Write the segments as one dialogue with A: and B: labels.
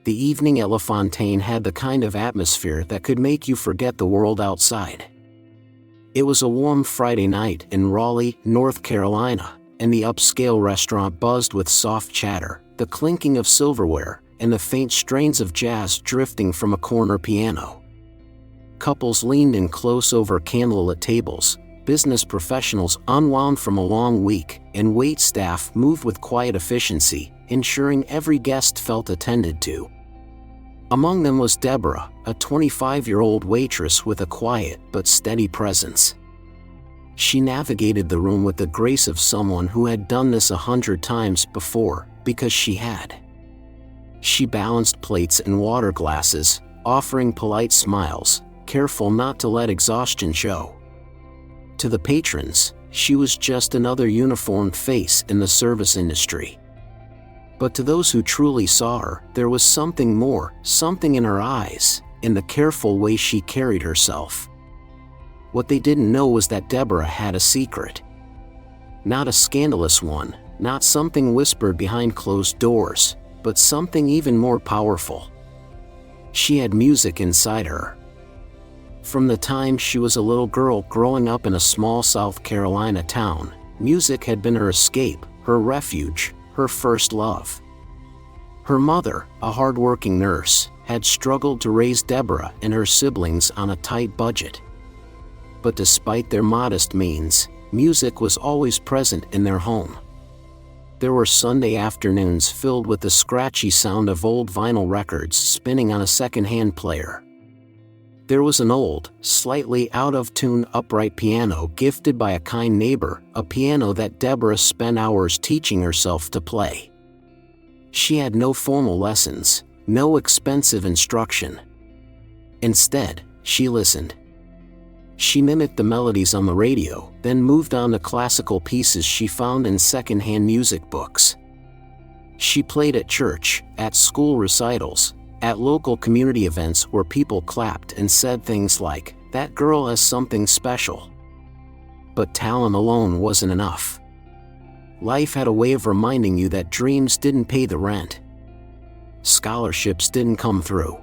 A: The evening at La Fontaine had the kind of atmosphere that could make you forget the world outside. It was a warm Friday night in Raleigh, North Carolina, and the upscale restaurant buzzed with soft chatter, the clinking of silverware, and the faint strains of jazz drifting from a corner piano. Couples leaned in close over candlelit tables, business professionals unwound from a long week, and wait staff moved with quiet efficiency, ensuring every guest felt attended to. Among them was Deborah, a 25-year-old waitress with a quiet but steady presence. She navigated the room with the grace of someone who had done this 100 times before, because she had. She balanced plates and water glasses, offering polite smiles, careful not to let exhaustion show. To the patrons, she was just another uniformed face in the service industry. But to those who truly saw her, there was something more, something in her eyes, in the careful way she carried herself. What they didn't know was that Deborah had a secret. Not a scandalous one, not something whispered behind closed doors, but something even more powerful. She had music inside her. From the time she was a little girl growing up in a small South Carolina town, music had been her escape, her refuge, her first love. Her mother, a hardworking nurse, had struggled to raise Deborah and her siblings on a tight budget. But despite their modest means, music was always present in their home. There were Sunday afternoons filled with the scratchy sound of old vinyl records spinning on a second-hand player. There was an old, slightly out-of-tune upright piano gifted by a kind neighbor, a piano that Deborah spent hours teaching herself to play. She had no formal lessons, no expensive instruction. Instead, she listened. She mimicked the melodies on the radio, then moved on to classical pieces she found in second-hand music books. She played at church, at school recitals, at local community events where people clapped and said things like, "That girl has something special." But talent alone wasn't enough. Life had a way of reminding you that dreams didn't pay the rent. Scholarships didn't come through.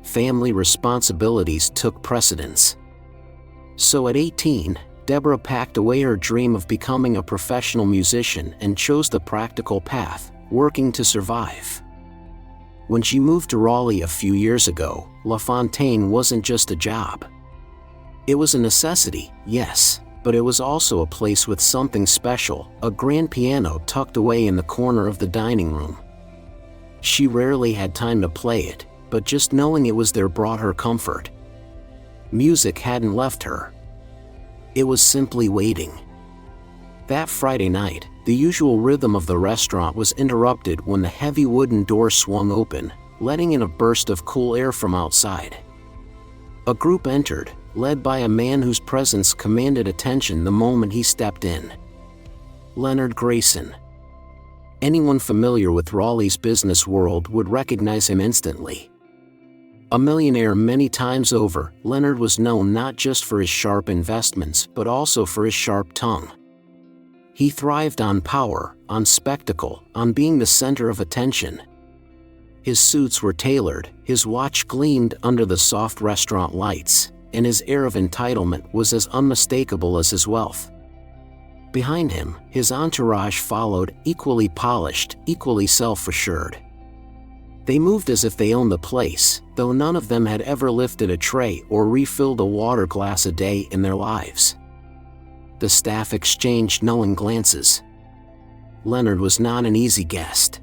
A: Family responsibilities took precedence. So at 18, Deborah packed away her dream of becoming a professional musician and chose the practical path, working to survive. When she moved to Raleigh a few years ago, La Fontaine wasn't just a job. It was a necessity, yes, but it was also a place with something special, a grand piano tucked away in the corner of the dining room. She rarely had time to play it, but just knowing it was there brought her comfort. Music hadn't left her. It was simply waiting. That Friday night, the usual rhythm of the restaurant was interrupted when the heavy wooden door swung open, letting in a burst of cool air from outside. A group entered, led by a man whose presence commanded attention the moment he stepped in. Leonard Grayson. Anyone familiar with Raleigh's business world would recognize him instantly. A millionaire many times over, Leonard was known not just for his sharp investments but also for his sharp tongue. He thrived on power, on spectacle, on being the center of attention. His suits were tailored, his watch gleamed under the soft restaurant lights, and his air of entitlement was as unmistakable as his wealth. Behind him, his entourage followed, equally polished, equally self-assured. They moved as if they owned the place, though none of them had ever lifted a tray or refilled a water glass a day in their lives. The staff exchanged knowing glances. Leonard was not an easy guest.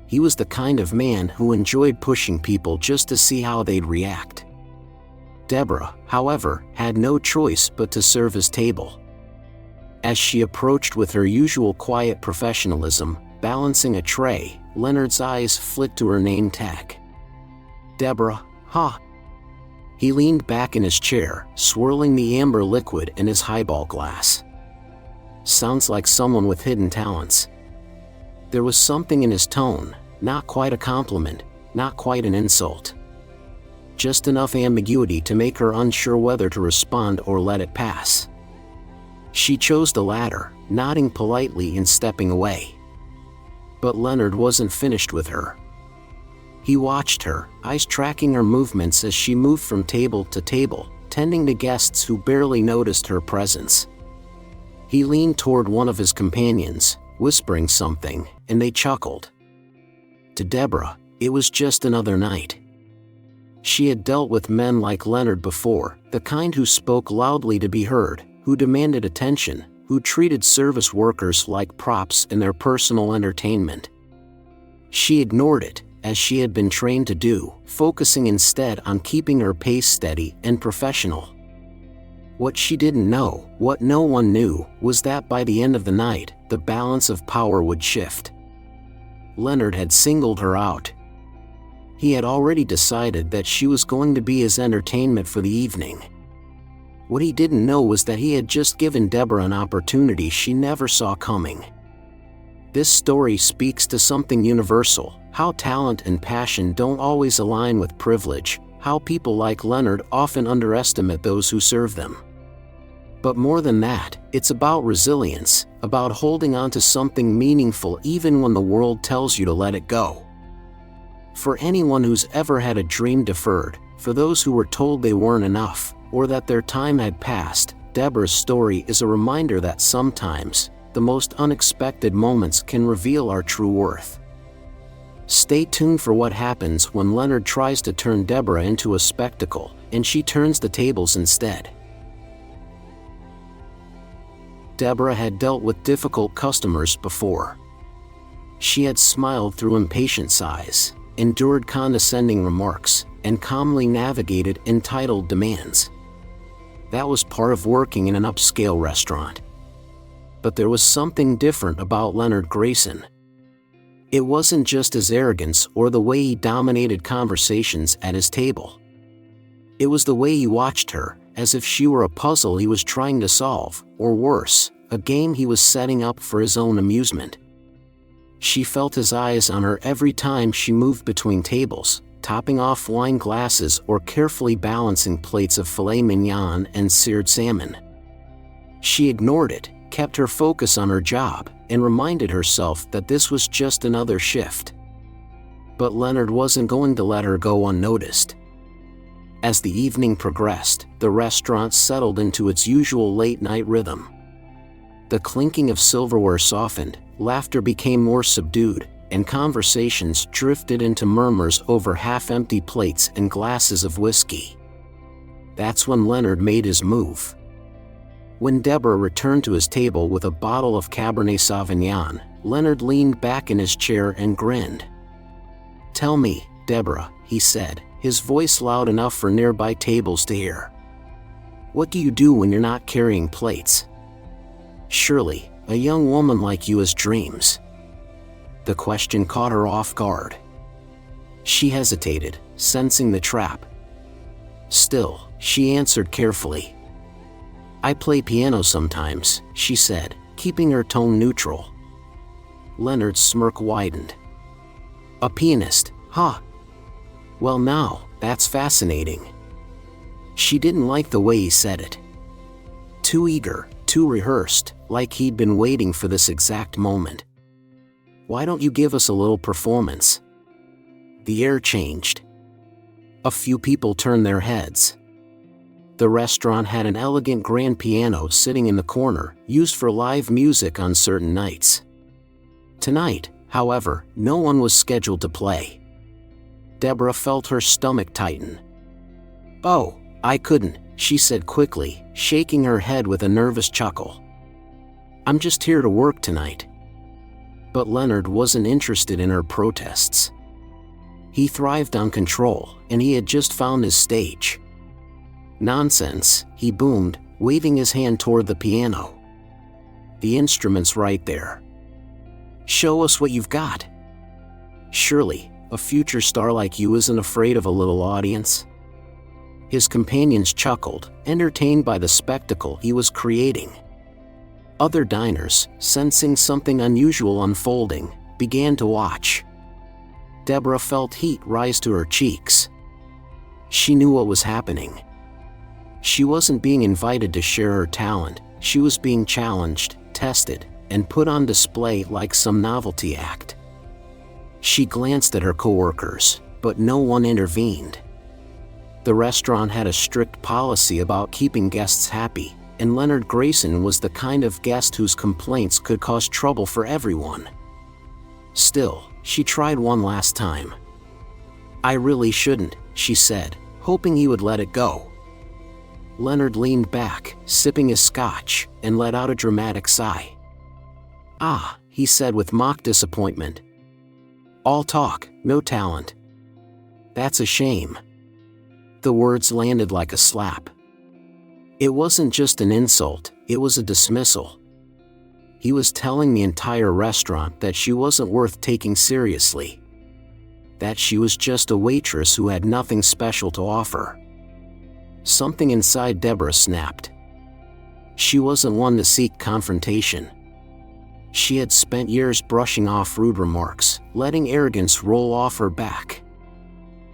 A: He was the kind of man who enjoyed pushing people just to see how they'd react. Deborah, however, had no choice but to serve his table. As she approached with her usual quiet professionalism, balancing a tray, Leonard's eyes flicked to her name tag. Deborah, huh? He leaned back in his chair, swirling the amber liquid in his highball glass. Sounds like someone with hidden talents. There was something in his tone, not quite a compliment, not quite an insult. Just enough ambiguity to make her unsure whether to respond or let it pass. She chose the latter, nodding politely and stepping away. But Leonard wasn't finished with her. He watched her, eyes tracking her movements as she moved from table to table, tending to guests who barely noticed her presence. He leaned toward one of his companions, whispering something, and they chuckled. To Deborah, it was just another night. She had dealt with men like Leonard before, the kind who spoke loudly to be heard, who demanded attention, who treated service workers like props in their personal entertainment. She ignored it, as she had been trained to do, focusing instead on keeping her pace steady and professional. What she didn't know, what no one knew, was that by the end of the night, the balance of power would shift. Leonard had singled her out. He had already decided that she was going to be his entertainment for the evening. What he didn't know was that he had just given Deborah an opportunity she never saw coming. This story speaks to something universal, how talent and passion don't always align with privilege, how people like Leonard often underestimate those who serve them. But more than that, it's about resilience, about holding on to something meaningful even when the world tells you to let it go. For anyone who's ever had a dream deferred, for those who were told they weren't enough, or that their time had passed, Deborah's story is a reminder that sometimes, the most unexpected moments can reveal our true worth. Stay tuned for what happens when Leonard tries to turn Deborah into a spectacle, and she turns the tables instead. Deborah had dealt with difficult customers before. She had smiled through impatient sighs, endured condescending remarks, and calmly navigated entitled demands. That was part of working in an upscale restaurant. But there was something different about Leonard Grayson. It wasn't just his arrogance or the way he dominated conversations at his table. It was the way he watched her, as if she were a puzzle he was trying to solve, or worse, a game he was setting up for his own amusement. She felt his eyes on her every time she moved between tables, topping off wine glasses or carefully balancing plates of filet mignon and seared salmon. She ignored it, kept her focus on her job, and reminded herself that this was just another shift. But Leonard wasn't going to let her go unnoticed. As the evening progressed, the restaurant settled into its usual late-night rhythm. The clinking of silverware softened, laughter became more subdued, and conversations drifted into murmurs over half-empty plates and glasses of whiskey. That's when Leonard made his move. When Deborah returned to his table with a bottle of Cabernet Sauvignon, Leonard leaned back in his chair and grinned. "Tell me, Deborah," he said, his voice loud enough for nearby tables to hear. "What do you do when you're not carrying plates? Surely, a young woman like you has dreams." The question caught her off guard. She hesitated, sensing the trap. Still, she answered carefully. "I play piano sometimes," she said, keeping her tone neutral. Leonard's smirk widened. "A pianist, huh? Well now, that's fascinating." She didn't like the way he said it. Too eager, too rehearsed, like he'd been waiting for this exact moment. "Why don't you give us a little performance?" The air changed. A few people turned their heads. The restaurant had an elegant grand piano sitting in the corner, used for live music on certain nights. Tonight, however, no one was scheduled to play. Deborah felt her stomach tighten. "Oh, I couldn't," she said quickly, shaking her head with a nervous chuckle. "I'm just here to work tonight." But Leonard wasn't interested in her protests. He thrived on control, and he had just found his stage. "Nonsense," he boomed, waving his hand toward the piano. "The instrument's right there. Show us what you've got. Surely, a future star like you isn't afraid of a little audience." His companions chuckled, entertained by the spectacle he was creating. Other diners, sensing something unusual unfolding, began to watch. Deborah felt heat rise to her cheeks. She knew what was happening. She wasn't being invited to share her talent, she was being challenged, tested, and put on display like some novelty act. She glanced at her coworkers, but no one intervened. The restaurant had a strict policy about keeping guests happy, and Leonard Grayson was the kind of guest whose complaints could cause trouble for everyone. Still, she tried one last time. "I really shouldn't," she said, hoping he would let it go. Leonard leaned back, sipping his scotch, and let out a dramatic sigh. "Ah," he said with mock disappointment. "All talk, no talent. That's a shame." The words landed like a slap. It wasn't just an insult, it was a dismissal. He was telling the entire restaurant that she wasn't worth taking seriously. That she was just a waitress who had nothing special to offer. Something inside Deborah snapped. She wasn't one to seek confrontation. She had spent years brushing off rude remarks, letting arrogance roll off her back.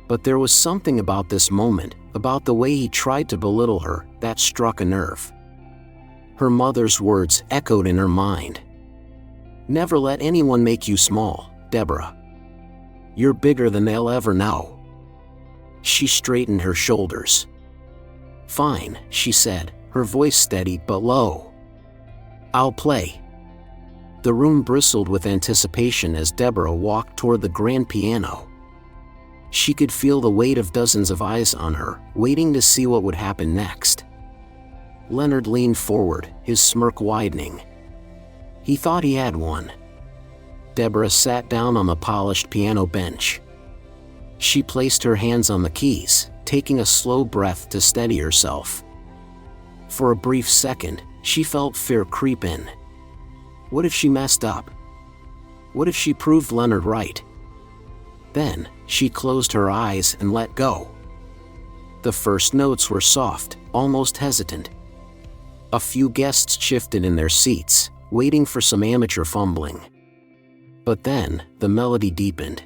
A: But there was something about this moment, about the way he tried to belittle her, that struck a nerve. Her mother's words echoed in her mind. "Never let anyone make you small, Deborah. You're bigger than they'll ever know." She straightened her shoulders. "Fine," she said, her voice steady but low. "I'll play." The room bristled with anticipation as Deborah walked toward the grand piano. She could feel the weight of dozens of eyes on her, waiting to see what would happen next. Leonard leaned forward, his smirk widening. He thought he had one. Deborah sat down on the polished piano bench. She placed her hands on the keys, taking a slow breath to steady herself. For a brief second, she felt fear creep in. What if she messed up? What if she proved Leonard right? Then, she closed her eyes and let go. The first notes were soft, almost hesitant. A few guests shifted in their seats, waiting for some amateur fumbling. But then, the melody deepened.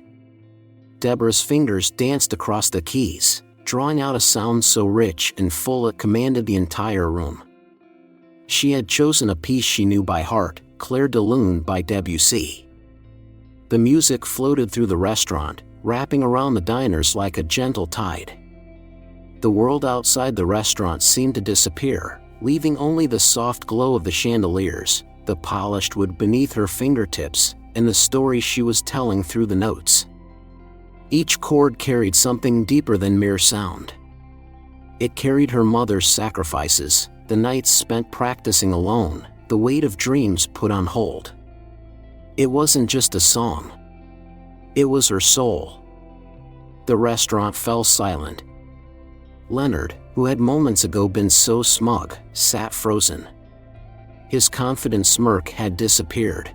A: Deborah's fingers danced across the keys, drawing out a sound so rich and full it commanded the entire room. She had chosen a piece she knew by heart, Clair de Lune by Debussy. The music floated through the restaurant, wrapping around the diners like a gentle tide. The world outside the restaurant seemed to disappear, leaving only the soft glow of the chandeliers, the polished wood beneath her fingertips, and the story she was telling through the notes. Each chord carried something deeper than mere sound. It carried her mother's sacrifices, the nights spent practicing alone, the weight of dreams put on hold. It wasn't just a song. It was her soul. The restaurant fell silent. Leonard, who had moments ago been so smug, sat frozen. His confident smirk had disappeared.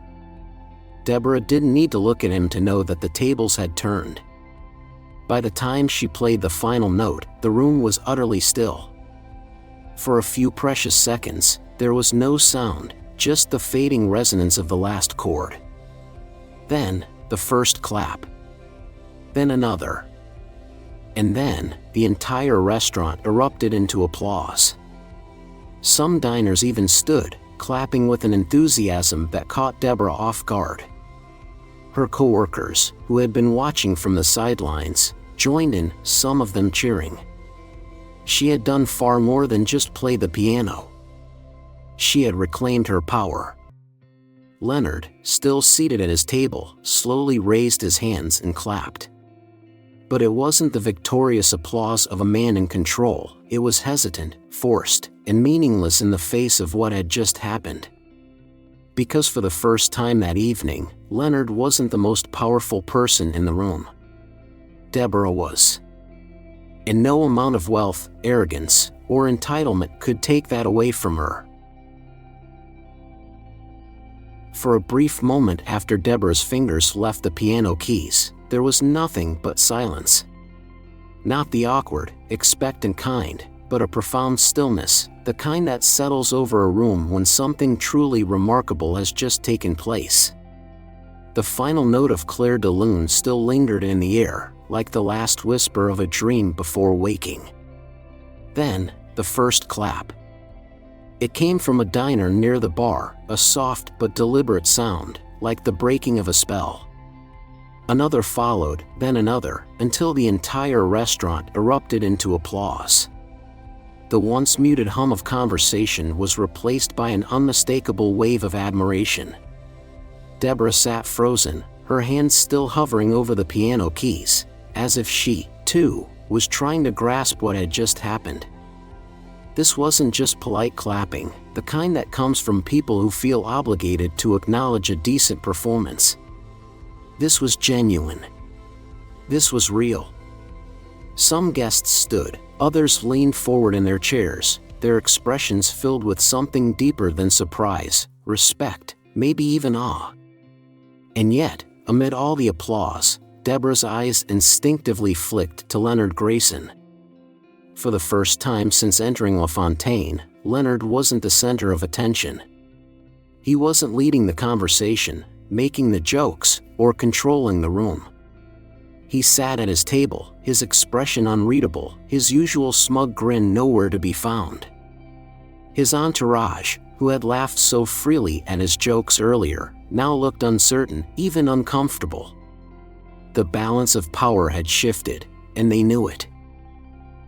A: Deborah didn't need to look at him to know that the tables had turned. By the time she played the final note, the room was utterly still. For a few precious seconds, there was no sound, just the fading resonance of the last chord. Then, the first clap. Then another. And then, the entire restaurant erupted into applause. Some diners even stood, clapping with an enthusiasm that caught Deborah off guard. Her coworkers, who had been watching from the sidelines, joined in, some of them cheering. She had done far more than just play the piano. She had reclaimed her power. Leonard, still seated at his table, slowly raised his hands and clapped. But it wasn't the victorious applause of a man in control, it was hesitant, forced, and meaningless in the face of what had just happened. Because for the first time that evening, Leonard wasn't the most powerful person in the room. Deborah was. And no amount of wealth, arrogance, or entitlement could take that away from her. For a brief moment after Deborah's fingers left the piano keys, there was nothing but silence. Not the awkward, expectant kind, but a profound stillness, the kind that settles over a room when something truly remarkable has just taken place. The final note of Clair de Lune still lingered in the air, like the last whisper of a dream before waking. Then, the first clap. It came from a diner near the bar, a soft but deliberate sound, like the breaking of a spell. Another followed, then another, until the entire restaurant erupted into applause. The once muted hum of conversation was replaced by an unmistakable wave of admiration. Deborah sat frozen, her hands still hovering over the piano keys, as if she, too, was trying to grasp what had just happened. This wasn't just polite clapping, the kind that comes from people who feel obligated to acknowledge a decent performance. This was genuine. This was real. Some guests stood, others leaned forward in their chairs, their expressions filled with something deeper than surprise, respect, maybe even awe. And yet, amid all the applause, Deborah's eyes instinctively flicked to Leonard Grayson. For the first time since entering La Fontaine, Leonard wasn't the center of attention. He wasn't leading the conversation, making the jokes, or controlling the room. He sat at his table, his expression unreadable, his usual smug grin nowhere to be found. His entourage, who had laughed so freely at his jokes earlier, now looked uncertain, even uncomfortable. The balance of power had shifted, and they knew it.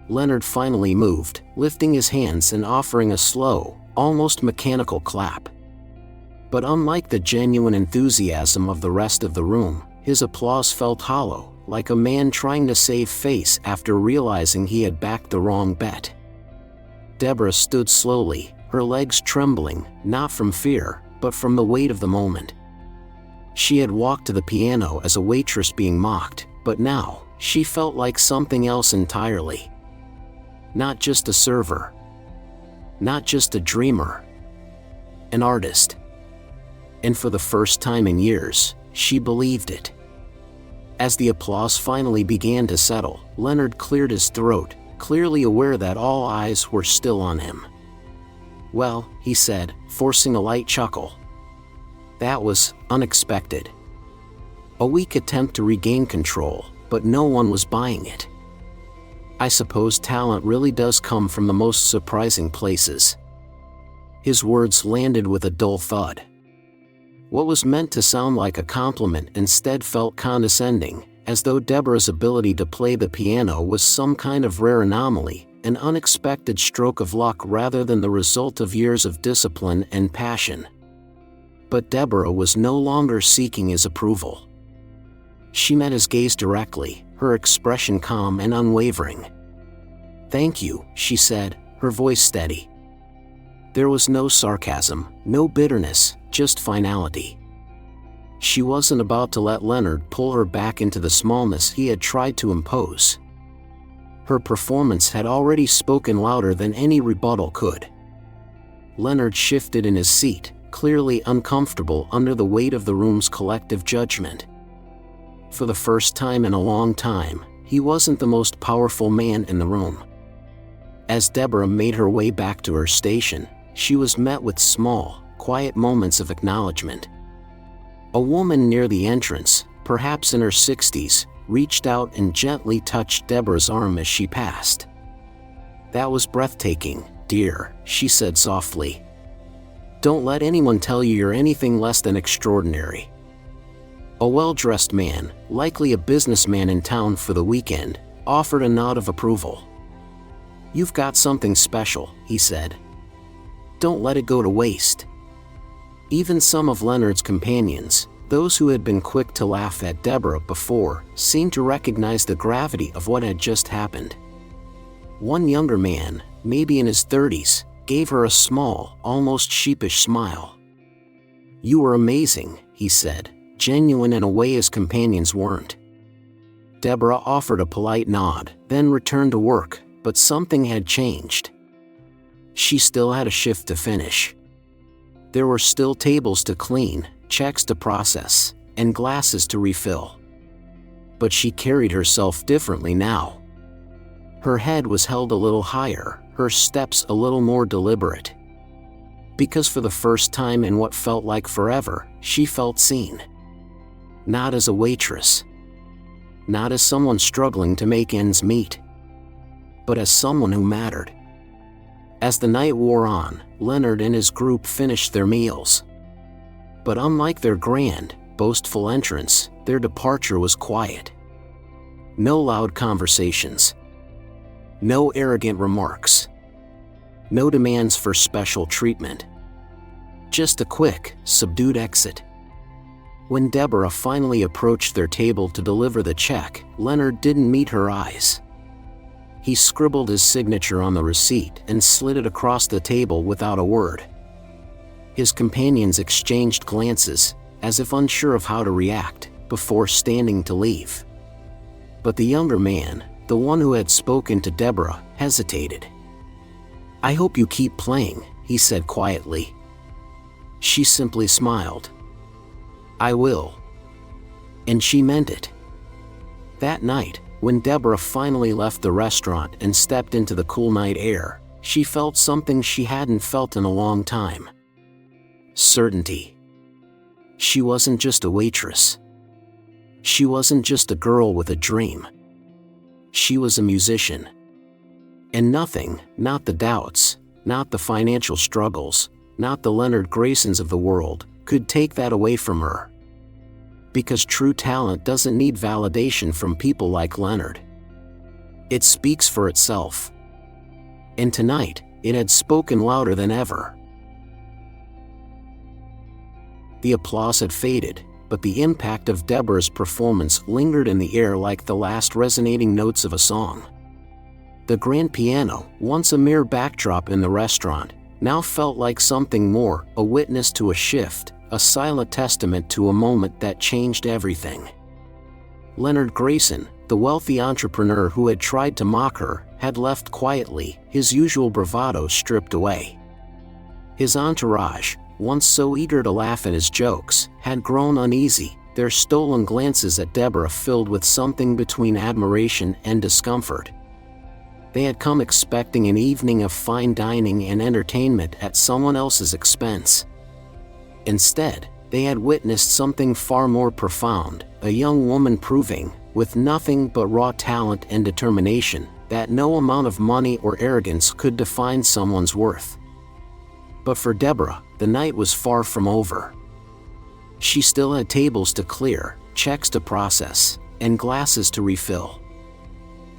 A: Leonard finally moved, lifting his hands and offering a slow, almost mechanical clap. But unlike the genuine enthusiasm of the rest of the room, his applause felt hollow, like a man trying to save face after realizing he had backed the wrong bet. Deborah stood slowly, her legs trembling, not from fear, but from the weight of the moment. She had walked to the piano as a waitress being mocked, but now, she felt like something else entirely. Not just a server. Not just a dreamer. An artist. And for the first time in years, she believed it. As the applause finally began to settle, Leonard cleared his throat, clearly aware that all eyes were still on him. "Well," he said, forcing a light chuckle. "That was unexpected." A weak attempt to regain control, but no one was buying it. "I suppose talent really does come from the most surprising places." His words landed with a dull thud. What was meant to sound like a compliment instead felt condescending, as though Deborah's ability to play the piano was some kind of rare anomaly, an unexpected stroke of luck rather than the result of years of discipline and passion. But Deborah was no longer seeking his approval. She met his gaze directly, her expression calm and unwavering. "Thank you," she said, her voice steady. There was no sarcasm, no bitterness, just finality. She wasn't about to let Leonard pull her back into the smallness he had tried to impose. Her performance had already spoken louder than any rebuttal could. Leonard shifted in his seat, clearly uncomfortable under the weight of the room's collective judgment. For the first time in a long time, he wasn't the most powerful man in the room. As Deborah made her way back to her station, she was met with small, quiet moments of acknowledgement. A woman near the entrance, perhaps in her 60s, reached out and gently touched Deborah's arm as she passed. "That was breathtaking, dear," she said softly. "Don't let anyone tell you you're anything less than extraordinary." A well-dressed man, likely a businessman in town for the weekend, offered a nod of approval. "You've got something special," he said. "Don't let it go to waste." Even some of Leonard's companions, those who had been quick to laugh at Deborah before, seemed to recognize the gravity of what had just happened. One younger man, maybe in his 30s, gave her a small, almost sheepish smile. "You were amazing," he said, genuine in a way his companions weren't. Deborah offered a polite nod, then returned to work, but something had changed. She still had a shift to finish. There were still tables to clean, checks to process, and glasses to refill. But she carried herself differently now. Her head was held a little higher, her steps a little more deliberate. Because for the first time in what felt like forever, she felt seen. Not as a waitress. Not as someone struggling to make ends meet. But as someone who mattered. As the night wore on, Leonard and his group finished their meals. But unlike their grand, boastful entrance, their departure was quiet. No loud conversations. No arrogant remarks. No demands for special treatment. Just a quick, subdued exit. When Deborah finally approached their table to deliver the check, Leonard didn't meet her eyes. He scribbled his signature on the receipt and slid it across the table without a word. His companions exchanged glances, as if unsure of how to react, before standing to leave. But the younger man, the one who had spoken to Deborah, hesitated. "I hope you keep playing," he said quietly. She simply smiled. "I will." And she meant it. That night, when Deborah finally left the restaurant and stepped into the cool night air, she felt something she hadn't felt in a long time. Certainty. She wasn't just a waitress. She wasn't just a girl with a dream. She was a musician. And nothing, not the doubts, not the financial struggles, not the Leonard Graysons of the world, could take that away from her. Because true talent doesn't need validation from people like Leonard. It speaks for itself. And tonight, it had spoken louder than ever. The applause had faded, but the impact of Deborah's performance lingered in the air like the last resonating notes of a song. The grand piano, once a mere backdrop in the restaurant, now felt like something more, a witness to a shift, a silent testament to a moment that changed everything. Leonard Grayson, the wealthy entrepreneur who had tried to mock her, had left quietly, his usual bravado stripped away. His entourage, once so eager to laugh at his jokes, had grown uneasy, their stolen glances at Deborah filled with something between admiration and discomfort. They had come expecting an evening of fine dining and entertainment at someone else's expense. Instead, they had witnessed something far more profound, a young woman proving, with nothing but raw talent and determination, that no amount of money or arrogance could define someone's worth. But for Deborah, the night was far from over. She still had tables to clear, checks to process, and glasses to refill.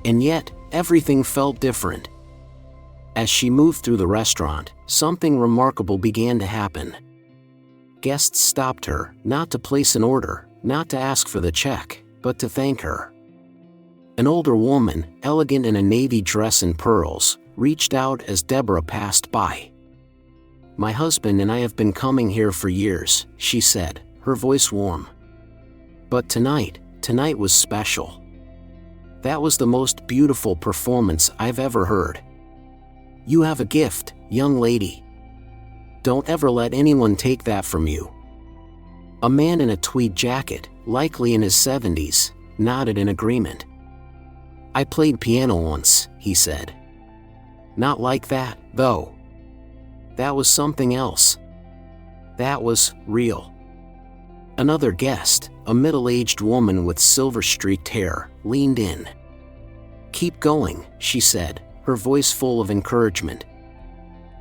A: And yet, everything felt different. As she moved through the restaurant, something remarkable began to happen. Guests stopped her, not to place an order, not to ask for the check, but to thank her. An older woman, elegant in a navy dress and pearls, reached out as Deborah passed by. "My husband and I have been coming here for years," she said, her voice warm. "But tonight was special. That was the most beautiful performance I've ever heard. You have a gift, young lady. Don't ever let anyone take that from you." A man in a tweed jacket, likely in his 70s, nodded in agreement. "I played piano once," he said. "Not like that, though. That was something else. That was real." Another guest, a middle-aged woman with silver-streaked hair, leaned in. "Keep going," she said, her voice full of encouragement.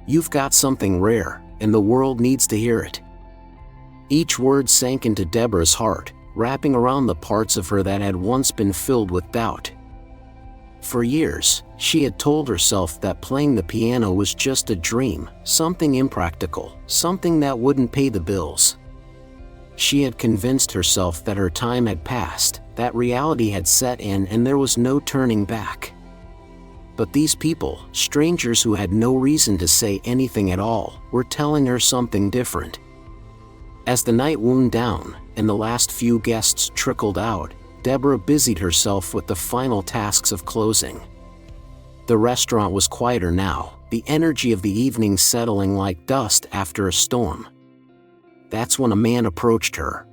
A: "You've got something rare, and the world needs to hear it." Each word sank into Deborah's heart, wrapping around the parts of her that had once been filled with doubt. For years, she had told herself that playing the piano was just a dream, something impractical, something that wouldn't pay the bills. She had convinced herself that her time had passed, that reality had set in and there was no turning back. But these people, strangers who had no reason to say anything at all, were telling her something different. As the night wound down, and the last few guests trickled out, Deborah busied herself with the final tasks of closing. The restaurant was quieter now, the energy of the evening settling like dust after a storm. That's when a man approached her.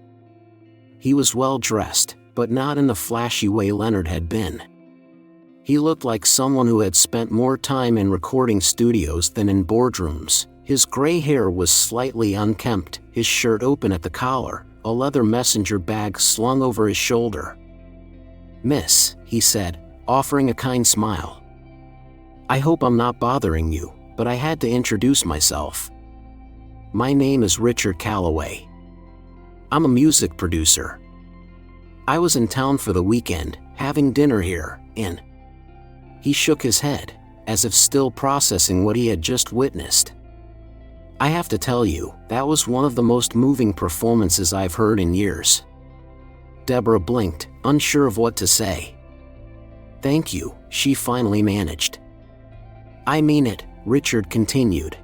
A: He was well dressed, but not in the flashy way Leonard had been. He looked like someone who had spent more time in recording studios than in boardrooms. His gray hair was slightly unkempt, his shirt open at the collar, a leather messenger bag slung over his shoulder. "Miss," he said, offering a kind smile. "I hope I'm not bothering you, but I had to introduce myself. My name is Richard Calloway. I'm a music producer." I was in town for the weekend, having dinner here, and he shook his head, as if still processing what he had just witnessed. I have to tell you, that was one of the most moving performances I've heard in years. Deborah blinked, unsure of what to say. Thank you, she finally managed. I mean it, Richard continued.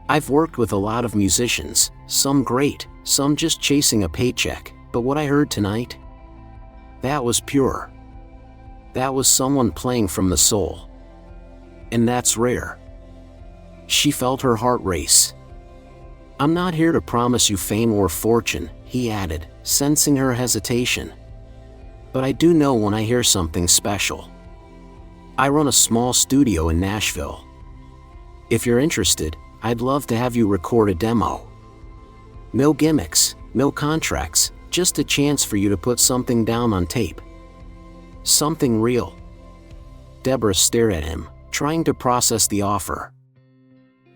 A: I've worked with a lot of musicians, some great, some just chasing a paycheck, but what I heard tonight? That was pure. That was someone playing from the soul. And that's rare. She felt her heart race. I'm not here to promise you fame or fortune, he added, sensing her hesitation. But I do know when I hear something special. I run a small studio in Nashville. If you're interested, I'd love to have you record a demo. No gimmicks, no contracts, just a chance for you to put something down on tape. Something real. Deborah stared at him, trying to process the offer.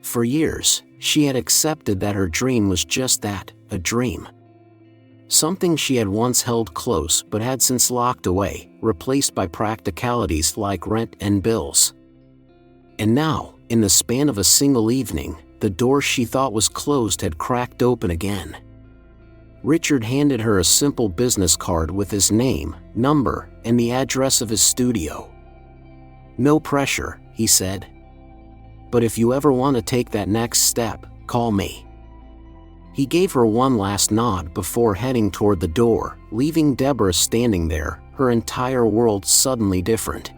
A: For years, she had accepted that her dream was just that, a dream. Something she had once held close but had since locked away, replaced by practicalities like rent and bills. And now, in the span of a single evening, the door she thought was closed had cracked open again. Richard handed her a simple business card with his name, number, and the address of his studio. No pressure, he said. But if you ever want to take that next step, call me. He gave her one last nod before heading toward the door, leaving Deborah standing there, her entire world suddenly different.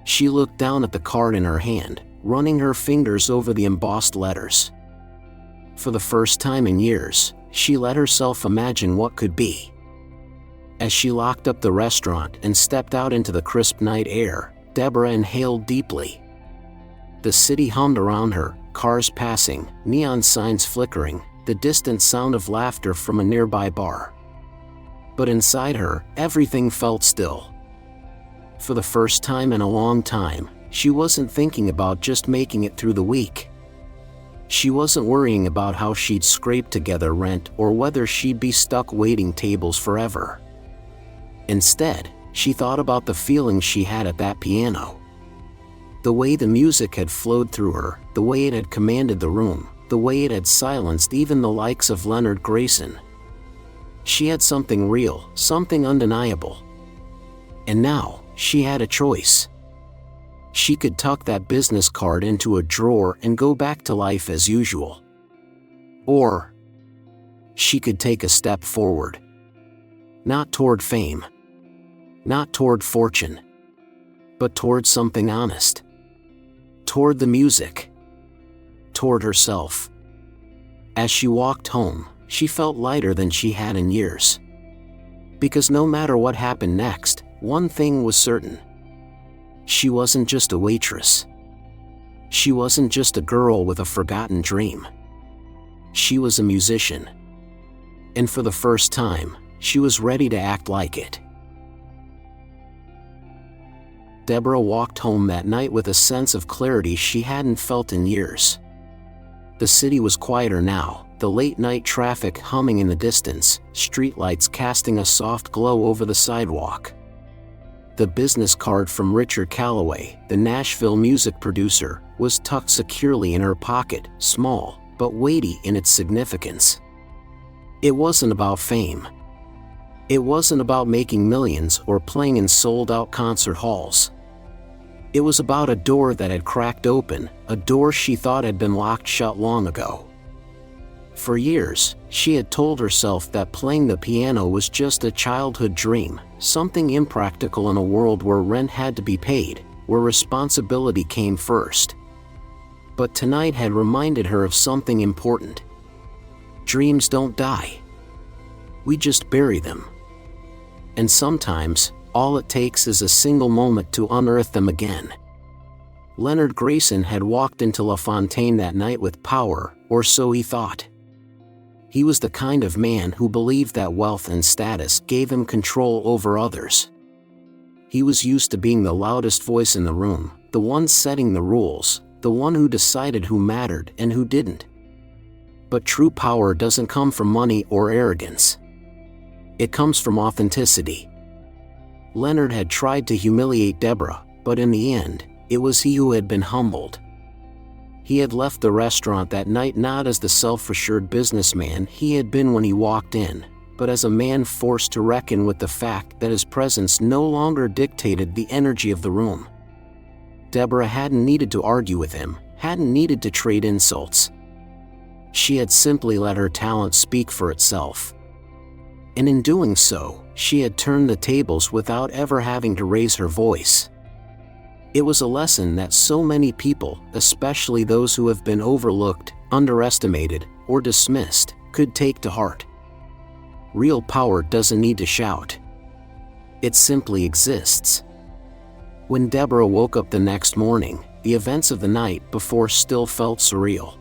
A: She looked down at the card in her hand, running her fingers over the embossed letters. For the first time in years, she let herself imagine what could be. As she locked up the restaurant and stepped out into the crisp night air, Deborah inhaled deeply. The city hummed around her, cars passing, neon signs flickering, the distant sound of laughter from a nearby bar. But inside her, everything felt still. For the first time in a long time, she wasn't thinking about just making it through the week. She wasn't worrying about how she'd scrape together rent or whether she'd be stuck waiting tables forever. Instead, she thought about the feeling she had at that piano. The way the music had flowed through her, the way it had commanded the room, the way it had silenced even the likes of Leonard Grayson. She had something real, something undeniable. And now, she had a choice. She could tuck that business card into a drawer and go back to life as usual. Or she could take a step forward. Not toward fame. Not toward fortune. But toward something honest. Toward the music. Toward herself. As she walked home, she felt lighter than she had in years. Because no matter what happened next, one thing was certain. She wasn't just a waitress. She wasn't just a girl with a forgotten dream. She was a musician. And for the first time, she was ready to act like it. Deborah walked home that night with a sense of clarity she hadn't felt in years. The city was quieter now, the late-night traffic humming in the distance, streetlights casting a soft glow over the sidewalk. The business card from Richard Calloway, the Nashville music producer, was tucked securely in her pocket, small, but weighty in its significance. It wasn't about fame. It wasn't about making millions or playing in sold-out concert halls. It was about a door that had cracked open, a door she thought had been locked shut long ago. For years, she had told herself that playing the piano was just a childhood dream, something impractical in a world where rent had to be paid, where responsibility came first. But tonight had reminded her of something important. Dreams don't die. We just bury them. And sometimes, all it takes is a single moment to unearth them again. Leonard Grayson had walked into La Fontaine that night with power, or so he thought. He was the kind of man who believed that wealth and status gave him control over others. He was used to being the loudest voice in the room, the one setting the rules, the one who decided who mattered and who didn't. But true power doesn't come from money or arrogance. It comes from authenticity. Leonard had tried to humiliate Deborah, but in the end, it was he who had been humbled. He had left the restaurant that night not as the self-assured businessman he had been when he walked in, but as a man forced to reckon with the fact that his presence no longer dictated the energy of the room. Deborah hadn't needed to argue with him, hadn't needed to trade insults. She had simply let her talent speak for itself. And in doing so, she had turned the tables without ever having to raise her voice. It was a lesson that so many people, especially those who have been overlooked, underestimated, or dismissed, could take to heart. Real power doesn't need to shout. It simply exists. When Deborah woke up the next morning, the events of the night before still felt surreal.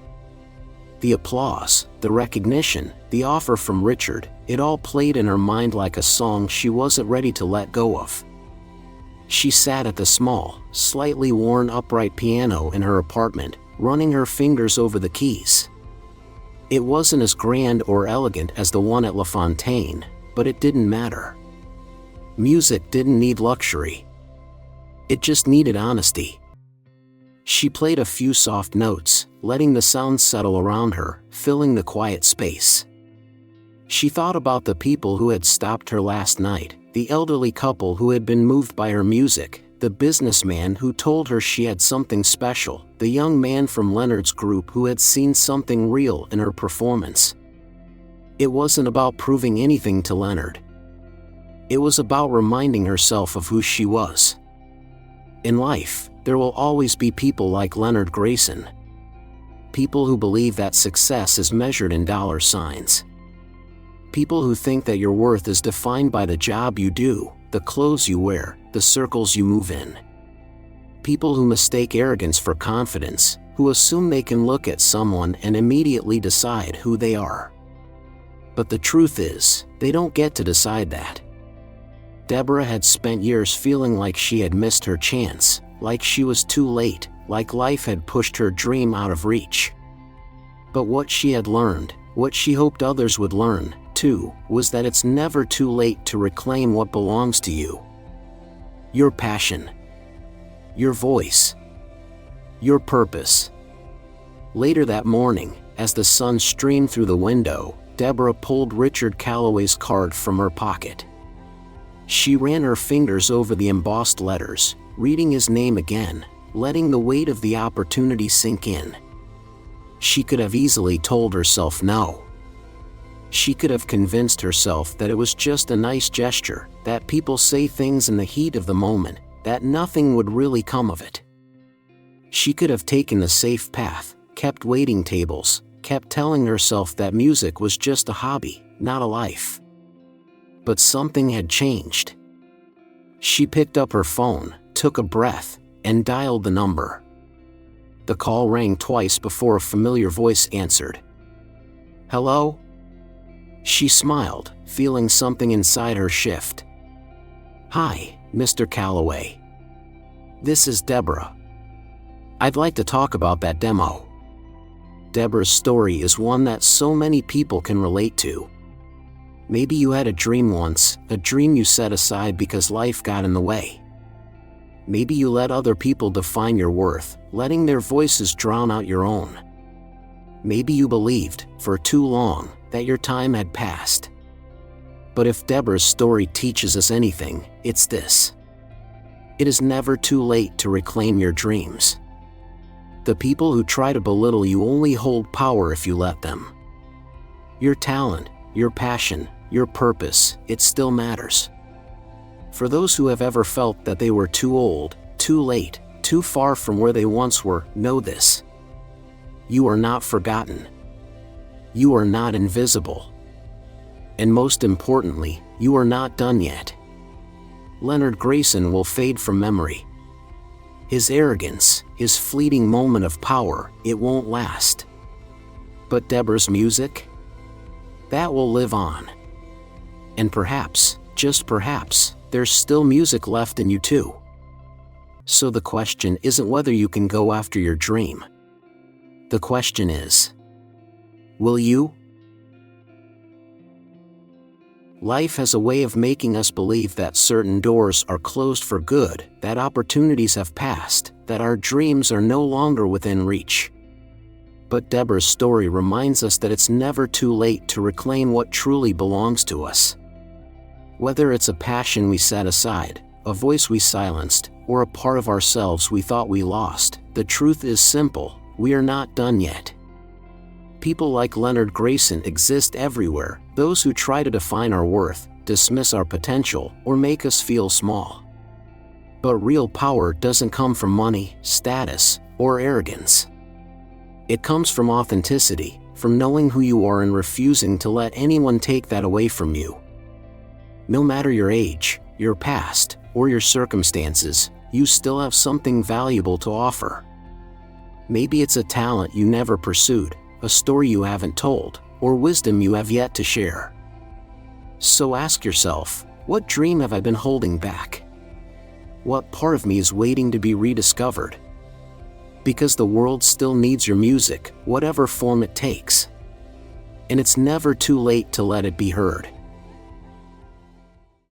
A: The applause, the recognition, the offer from Richard, it all played in her mind like a song she wasn't ready to let go of. She sat at the small, slightly worn upright piano in her apartment, running her fingers over the keys. It wasn't as grand or elegant as the one at La Fontaine, but it didn't matter. Music didn't need luxury. It just needed honesty. She played a few soft notes, letting the sound settle around her, filling the quiet space. She thought about the people who had stopped her last night, the elderly couple who had been moved by her music, the businessman who told her she had something special, the young man from Leonard's group who had seen something real in her performance. It wasn't about proving anything to Leonard. It was about reminding herself of who she was. In life, there will always be people like Leonard Grayson. People who believe that success is measured in dollar signs. People who think that your worth is defined by the job you do, the clothes you wear, the circles you move in. People who mistake arrogance for confidence, who assume they can look at someone and immediately decide who they are. But the truth is, they don't get to decide that. Deborah had spent years feeling like she had missed her chance, like she was too late, like life had pushed her dream out of reach. But what she had learned, what she hoped others would learn, too, was that it's never too late to reclaim what belongs to you. Your passion. Your voice. Your purpose. Later that morning, as the sun streamed through the window, Deborah pulled Richard Calloway's card from her pocket. She ran her fingers over the embossed letters, reading his name again, letting the weight of the opportunity sink in. She could have easily told herself no. She could have convinced herself that it was just a nice gesture, that people say things in the heat of the moment, that nothing would really come of it. She could have taken the safe path, kept waiting tables, kept telling herself that music was just a hobby, not a life. But something had changed. She picked up her phone, took a breath, and dialed the number. The call rang twice before a familiar voice answered. "Hello?" She smiled, feeling something inside her shift. "Hi, Mr. Calloway. This is Deborah. I'd like to talk about that demo." Deborah's story is one that so many people can relate to. Maybe you had a dream once, a dream you set aside because life got in the way. Maybe you let other people define your worth, letting their voices drown out your own. Maybe you believed, for too long, that your time had passed. But if Deborah's story teaches us anything, it's this. It is never too late to reclaim your dreams. The people who try to belittle you only hold power if you let them. Your talent, your passion, your purpose, it still matters. For those who have ever felt that they were too old, too late, too far from where they once were, know this. You are not forgotten. You are not invisible. And most importantly, you are not done yet. Leonard Grayson will fade from memory. His arrogance, his fleeting moment of power, it won't last. But Deborah's music? That will live on. And perhaps, just perhaps, there's still music left in you too. So the question isn't whether you can go after your dream. The question is, will you? Life has a way of making us believe that certain doors are closed for good, that opportunities have passed, that our dreams are no longer within reach. But Deborah's story reminds us that it's never too late to reclaim what truly belongs to us. Whether it's a passion we set aside, a voice we silenced, or a part of ourselves we thought we lost, the truth is simple: we are not done yet. People like Leonard Grayson exist everywhere, those who try to define our worth, dismiss our potential, or make us feel small. But real power doesn't come from money, status, or arrogance. It comes from authenticity, from knowing who you are and refusing to let anyone take that away from you. No matter your age, your past, or your circumstances, you still have something valuable to offer. Maybe it's a talent you never pursued, a story you haven't told, or wisdom you have yet to share. So ask yourself, what dream have I been holding back? What part of me is waiting to be rediscovered? Because the world still needs your music, whatever form it takes. And it's never too late to let it be heard.